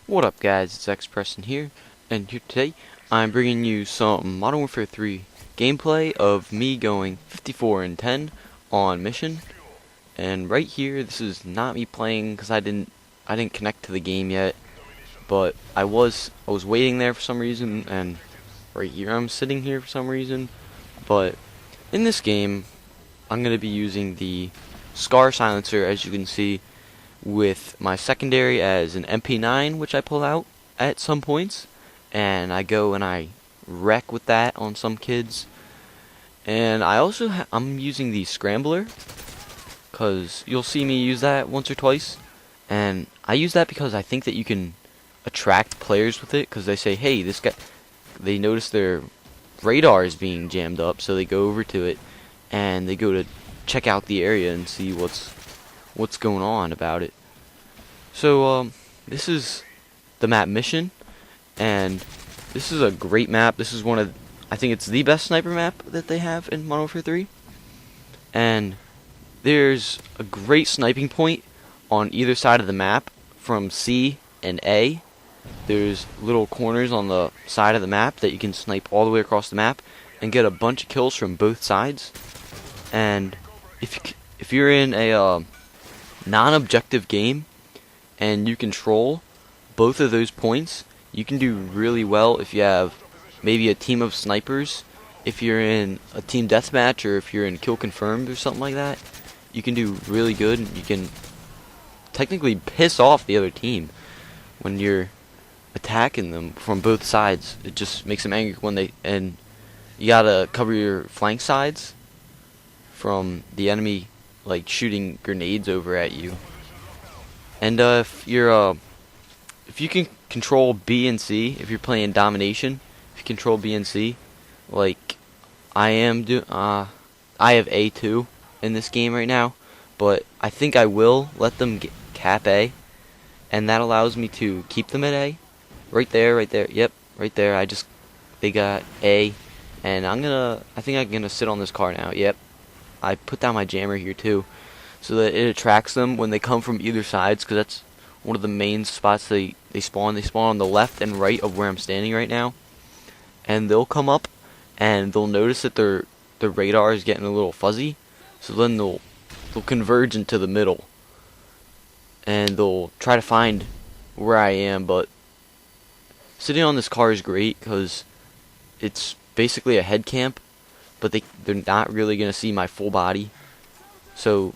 What up guys, it's xPR3STON here, and here today I'm bringing you some Modern Warfare 3 gameplay of me going 54 and 10 on mission. And right here, this is not me playing because I didn't connect to the game yet, but I was waiting there for some reason, and right here I'm sitting here for some reason. But in this game, I'm going to be using the Scar silencer, as you can see, with my secondary as an MP9, which I pull out at some points, and I go and I wreck with that on some kids. And I also I'm using the scrambler, because you'll see me use that once or twice, and I use that because I think that you can attract players with it, because they say, hey, this guy, they notice their radar is being jammed up, so they go over to it and they go to check out the area and see what's going on about it. So this is the map Mission, and this is a great map. This is one of, I think it's the best sniper map that they have in Modern Warfare 3. And there's a great sniping point on either side of the map from C and A. There's little corners on the side of the map that you can snipe all the way across the map and get a bunch of kills from both sides. And if you're in a non-objective game and you control both of those points, you can do really well if you have maybe a team of snipers. If you're in a team deathmatch, or if you're in kill confirmed or something like that, you can do really good, and you can technically piss off the other team when you're attacking them from both sides. It just makes them angry when and you gotta cover your flank sides from the enemy, like shooting grenades over at you. And if you can control B and C, if you're playing domination, if you control B and C, like I have A2 in this game right now, but I think I will let them cap A, and that allows me to keep them at A. Right there, yep, right there. They got A, and I think I'm gonna sit on this car now. Yep, I put down my jammer here too, so that it attracts them when they come from either sides, because that's one of the main spots they spawn. They spawn on the left and right of where I'm standing right now, and they'll come up and they'll notice that their radar is getting a little fuzzy, so then they'll converge into the middle and they'll try to find where I am. But sitting on this car is great because it's basically a head camp, but they're not really gonna see my full body, so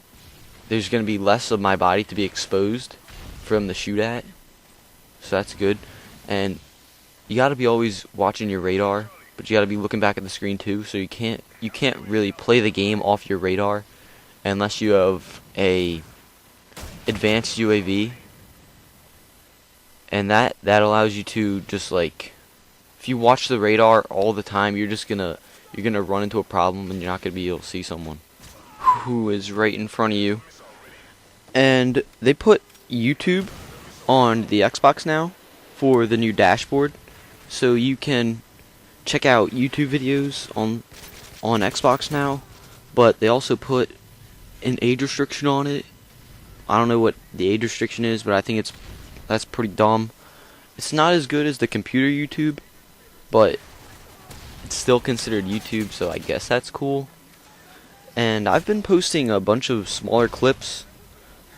there's going to be less of my body to be exposed for them to shoot at, so that's good. And you got to be always watching your radar, but you got to be looking back at the screen too, so you can't really play the game off your radar unless you have a advanced UAV, and that allows you to just, like, if you watch the radar all the time, you're gonna run into a problem and you're not gonna be able to see someone who is right in front of you. And they put YouTube on the Xbox now for the new dashboard, so you can check out YouTube videos on Xbox now, but they also put an age restriction on it. I don't know what the age restriction is, but I think that's pretty dumb. It's not as good as the computer YouTube, but it's still considered YouTube, so I guess that's cool. And I've been posting a bunch of smaller clips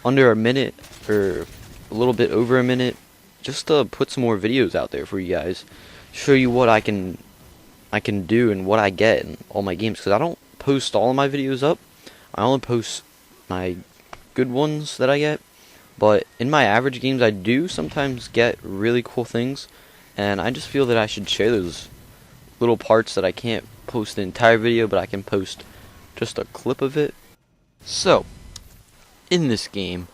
under a minute, or a little bit over a minute, just to put some more videos out there for you guys, show you what I can do and what I get in all my games, because I don't post all of my videos up. I only post my good ones that I get, but in my average games I do sometimes get really cool things, and I just feel that I should share those little parts that I can't post the entire video, but I can post just a clip of it. So in this game,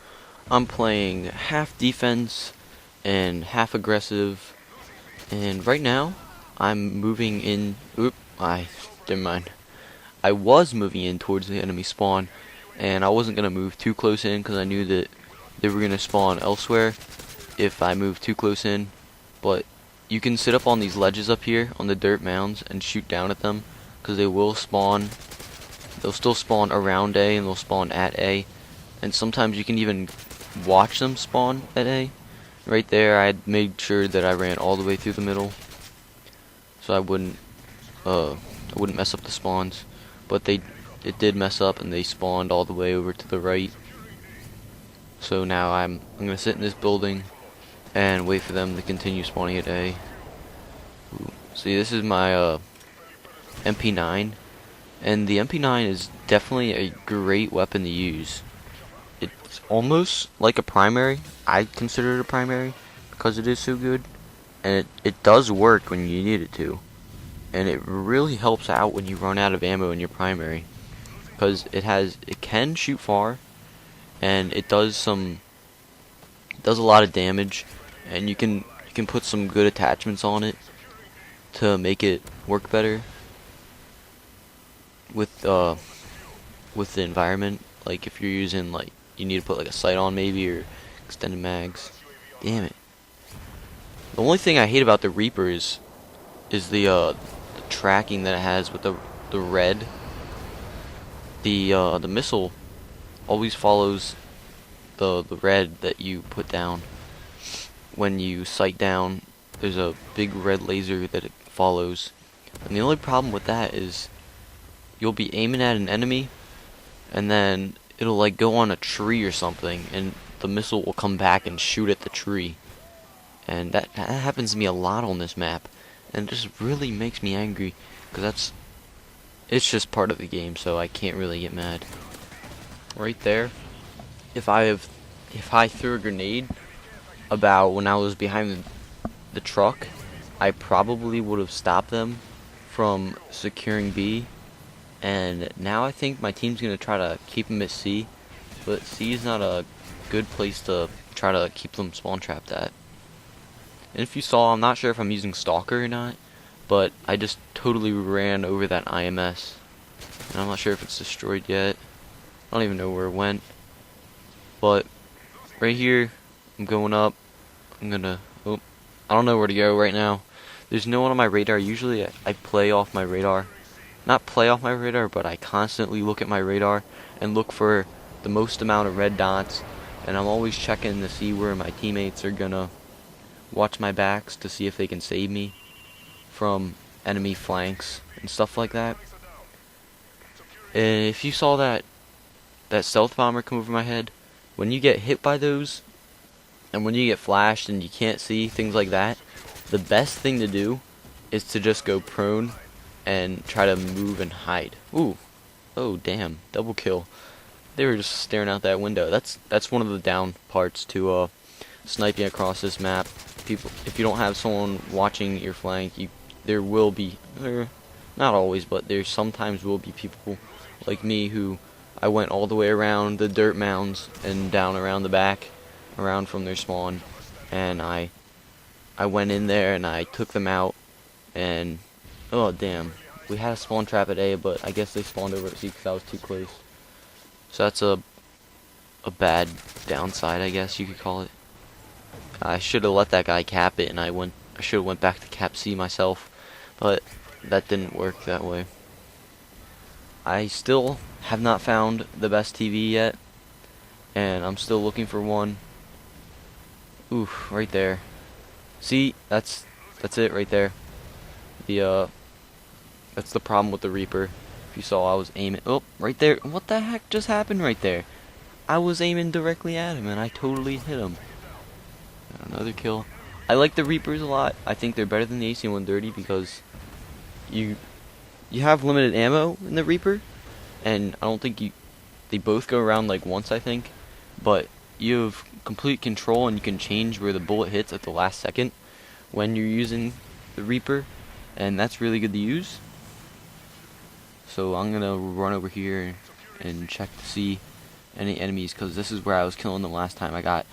I'm playing half defense and half aggressive, and right now I'm moving in. Never mind. I was moving in towards the enemy spawn, and I wasn't gonna move too close in because I knew that they were gonna spawn elsewhere if I moved too close in. But you can sit up on these ledges up here on the dirt mounds and shoot down at them, because they will spawn. They'll still spawn around A, and they'll spawn at A, and sometimes you can even watch them spawn at A. Right there, I had made sure that I ran all the way through the middle, so I wouldn't mess up the spawns. But it did mess up, and they spawned all the way over to the right. So now I'm gonna sit in this building and wait for them to continue spawning at A. Ooh. See, this is my MP9, and the MP9 is definitely a great weapon to use. It's almost like a primary. I consider it a primary because it is so good, and it does work when you need it to, and it really helps out when you run out of ammo in your primary, because it can shoot far, and it does a lot of damage, and you can put some good attachments on it to make it work better with the environment. Like if you're using, like, you need to put like a sight on maybe, or extended mags. Damn it. The only thing I hate about the Reaper is the tracking that it has with the red. The missile always follows the red that you put down. When you sight down, there's a big red laser that it follows. And the only problem with that is you'll be aiming at an enemy, and then it'll like go on a tree or something, and the missile will come back and shoot at the tree. And that happens to me a lot on this map, and it just really makes me angry, because it's just part of the game, so I can't really get mad. Right there, if I threw a grenade about when I was behind the truck, I probably would have stopped them from securing B. And now I think my team's going to try to keep them at C, but C is not a good place to try to keep them spawn trapped at. And if you saw, I'm not sure if I'm using Stalker or not, but I just totally ran over that IMS. And I'm not sure if it's destroyed yet. I don't even know where it went. But right here, I'm going up. I don't know where to go right now. There's no one on my radar. Usually I play off my radar. Not play off my radar, but I constantly look at my radar and look for the most amount of red dots, and I'm always checking to see where my teammates are gonna watch my backs to see if they can save me from enemy flanks and stuff like that. And if you saw that stealth bomber come over my head, when you get hit by those, and when you get flashed and you can't see, things like that, the best thing to do is to just go prone and try to move and hide. Ooh. Oh damn. Double kill. They were just staring out that window. That's one of the down parts to sniping across this map. People, if you don't have someone watching your flank, there will be, not always, but there sometimes will be people like me who I went all the way around the dirt mounds and down around the back, around from their spawn, and I went in there and I took them out, and oh damn, we had a spawn trap at A, but I guess they spawned over at C because I was too close. So that's a bad downside, I guess you could call it. I should have let that guy cap it, and I should have went back to cap C myself, but that didn't work that way. I still have not found the best TV yet, and I'm still looking for one. Ooh, right there. See, that's it right there. That's the problem with the Reaper. If you saw, I was aiming. Oh, right there. What the heck just happened right there? I was aiming directly at him, and I totally hit him. Another kill. I like the Reapers a lot. I think they're better than the AC-130 because you have limited ammo in the Reaper, and I don't think they both go around like once, I think, but you have complete control, and you can change where the bullet hits at the last second when you're using the Reaper, and that's really good to use. So I'm gonna run over here and check to see any enemies, because this is where I was killing them last time. I got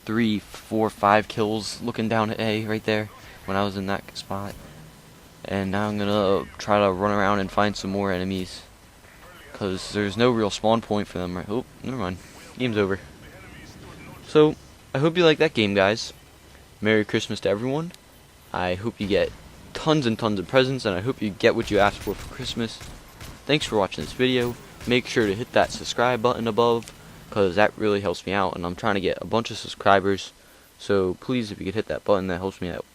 3, 4, 5 kills looking down at A right there when I was in that spot. And now I'm gonna try to run around and find some more enemies, because there's no real spawn point for them. Oh, never mind. Game's over. So, I hope you like that game, guys. Merry Christmas to everyone. I hope you get tons and tons of presents, and I hope you get what you asked for Christmas. Thanks for watching this video. Make sure to hit that subscribe button above, because that really helps me out, and I'm trying to get a bunch of subscribers So please, if you could hit that button, that helps me out